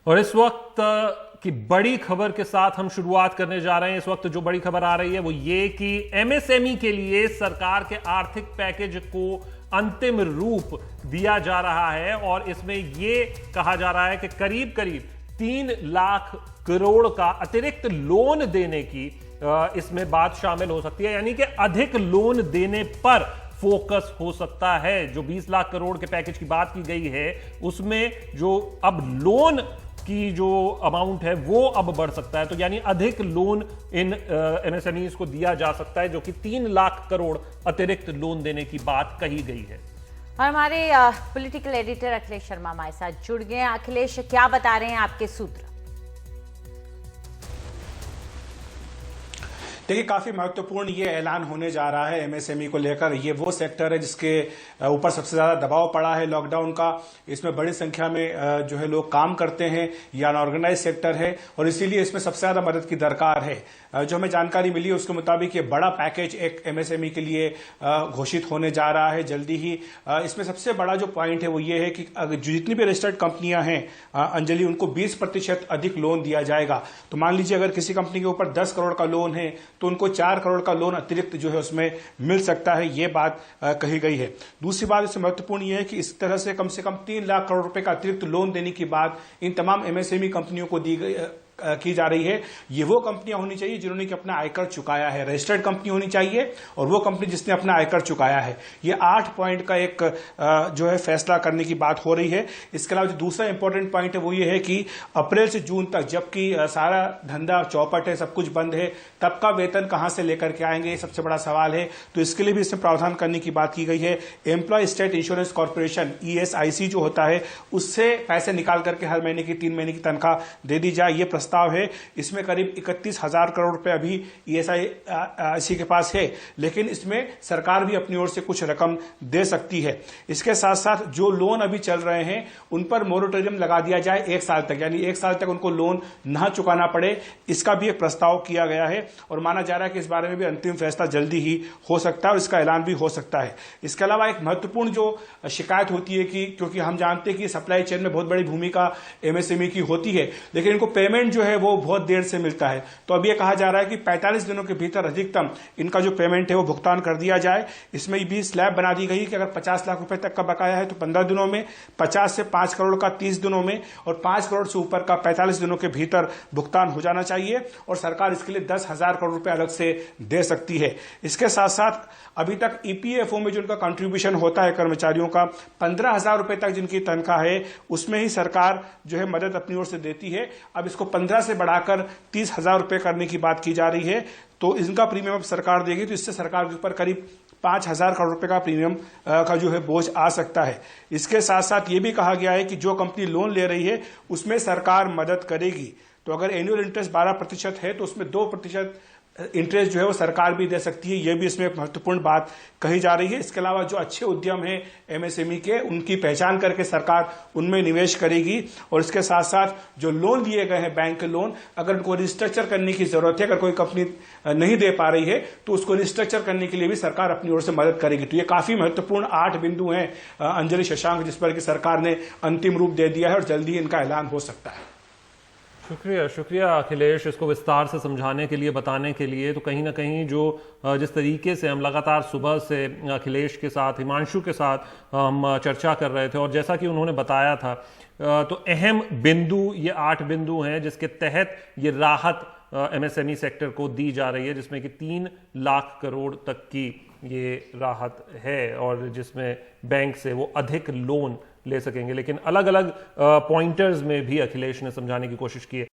और इस वक्त की बड़ी खबर के साथ हम शुरुआत करने जा रहे हैं। इस वक्त जो बड़ी खबर आ रही है वो ये कि एमएसएमई के लिए सरकार के आर्थिक पैकेज को अंतिम रूप दिया जा रहा है और इसमें ये कहा जा रहा है कि करीब करीब 3 लाख करोड़ का अतिरिक्त लोन देने की इसमें बात शामिल हो सकती है, यानी कि अधिक लोन देने पर फोकस हो सकता है। जो 20 लाख करोड़ के पैकेज की बात की गई है उसमें जो अब लोन की जो अमाउंट है वो अब बढ़ सकता है, तो यानी अधिक लोन इन एमएसएमईज को दिया जा सकता है, जो कि 3 लाख करोड़ अतिरिक्त लोन देने की बात कही गई है। और हमारे पॉलिटिकल एडिटर अखिलेश शर्मा हमारे साथ जुड़ गए हैं। अखिलेश, क्या बता रहे हैं आपके सूत्र? देखिए, काफ़ी महत्वपूर्ण ये ऐलान होने जा रहा है एमएसएमई को लेकर। ये वो सेक्टर है जिसके ऊपर सबसे ज़्यादा दबाव पड़ा है लॉकडाउन का। इसमें बड़ी संख्या में जो है लोग काम करते हैं, या अनऑर्गेनाइज सेक्टर है, और इसीलिए इसमें सबसे ज़्यादा मदद की दरकार है। जो हमें जानकारी मिली है उसके मुताबिक ये बड़ा पैकेज एक एमएसएमई के लिए घोषित होने जा रहा है जल्दी ही। इसमें सबसे बड़ा जो पॉइंट है वो ये है कि जितनी भी रजिस्टर्ड कंपनियां हैं अंजलि, उनको 20% अधिक लोन दिया जाएगा। तो मान लीजिए अगर किसी कंपनी के ऊपर 10 करोड़ का लोन है तो उनको 4 करोड़ का लोन अतिरिक्त जो है उसमें मिल सकता है, ये बात कही गई है। दूसरी बात इसमें महत्वपूर्ण ये है कि इस तरह से कम 3 लाख करोड़ रुपए का अतिरिक्त लोन देने की बात इन तमाम एमएसएमई कंपनियों को की जा रही है। ये वो कंपनियां होनी चाहिए जिन्होंने कि अपना आयकर चुकाया है, रजिस्टर्ड कंपनी होनी चाहिए, और वो कंपनी जिसने अपना आयकर चुकाया है। ये 8 पॉइंट का एक जो है फैसला करने की बात हो रही है। इसके अलावा जो दूसरा इंपॉर्टेंट पॉइंट है वो ये है कि अप्रैल से जून तक, जबकि सारा धंधा चौपट है, सब कुछ बंद है, तब का वेतन कहां से लेकर के आएंगे, ये सबसे बड़ा सवाल है। तो इसके लिए भी इसमें प्रावधान करने की बात की गई है। Employ state insurance corporation ESIC जो होता है, उससे पैसे निकाल करके हर महीने की 3 महीने की तनख्वाह दे दी जाए, ये प्रस्ताव है। इसमें करीब 31,000 करोड़ रुपए अभी ESIC के पास है, लेकिन इसमें सरकार भी अपनी ओर से कुछ रकम दे सकती है। इसके साथ साथ जो लोन अभी चल रहे हैं उन पर मोरेटोरियम लगा दिया जाए 1 साल तक, यानी 1 साल तक उनको लोन ना चुकाना पड़े, इसका भी एक प्रस्ताव किया गया है। और माना जा रहा है कि इस बारे में भी अंतिम फैसला जल्दी ही हो सकता है और इसका ऐलान भी हो सकता है। इसके अलावा एक महत्वपूर्ण जो शिकायत होती है कि क्योंकि हम जानते हैं कि सप्लाई चेन में बहुत बड़ी भूमिका एमएसएमई की होती है, लेकिन इनको पेमेंट जो है वो बहुत देर से मिलता है। तो अब ये कहा जा रहा है कि 45 दिनों के भीतर अधिकतम इनका जो पेमेंट है वो भुगतान कर दिया जाए। इसमें भी स्लैब बना दी गई कि अगर 50 लाख रुपए तक का बकाया है तो 15 दिनों में, 50 से 5 करोड़ का 30 दिनों में, और 5 करोड़ से ऊपर का 45 दिनों के भीतर भुगतान हो जाना चाहिए। और सरकार इसके लिए 10,000 करोड़ रुपए अलग से दे सकती है। इसके साथ साथ अभी तक EPFO में जो उनका कंट्रीब्यूशन होता है कर्मचारियों का, 15,000 रुपए तक जिनकी तनख्वाह है उसमें ही सरकार जो है मदद अपनी ओर से देती है। अब इसको 15 से बढ़ाकर 30,000 रुपए करने की बात की जा रही है। तो इनका प्रीमियम अब सरकार देगी, तो इससे सरकार के ऊपर करीब 5,000 करोड़ रुपए का प्रीमियम का जो है बोझ आ सकता है। इसके साथ साथ ये भी कहा गया है कि जो कंपनी लोन ले रही है उसमें सरकार मदद करेगी। तो अगर एनुअल इंटरेस्ट 12% है तो उसमें 2% इंटरेस्ट जो है वो सरकार भी दे सकती है। यह भी इसमें एक महत्वपूर्ण बात कही जा रही है। इसके अलावा जो अच्छे उद्यम हैं एमएसएमई के, उनकी पहचान करके सरकार उनमें निवेश करेगी। और इसके साथ साथ जो लोन दिए गए हैं बैंक के लोन, अगर उनको रिस्ट्रक्चर करने की जरूरत है, अगर कोई कंपनी नहीं दे पा रही है तो उसको रिस्ट्रक्चर करने के लिए भी सरकार अपनी ओर से मदद करेगी। तो ये काफी महत्वपूर्ण 8 बिंदु हैं अंजलि, शशांक, जिस पर कि सरकार ने अंतिम रूप दे दिया है और जल्दी ही इनका ऐलान हो सकता है। शुक्रिया अखिलेश, इसको विस्तार से समझाने के लिए, बताने के लिए। तो कहीं ना कहीं जो जिस तरीके से हम लगातार सुबह से अखिलेश के साथ, हिमांशु के साथ हम चर्चा कर रहे थे, और जैसा कि उन्होंने बताया था, तो अहम बिंदु ये 8 बिंदु हैं जिसके तहत ये राहत एमएसएमई सेक्टर को दी जा रही है, जिसमें कि 3 लाख करोड़ तक की ये राहत है, और जिसमें बैंक से वो अधिक लोन ले सकेंगे। लेकिन अलग अलग पॉइंटर्स में भी अखिलेश ने समझाने की कोशिश की है।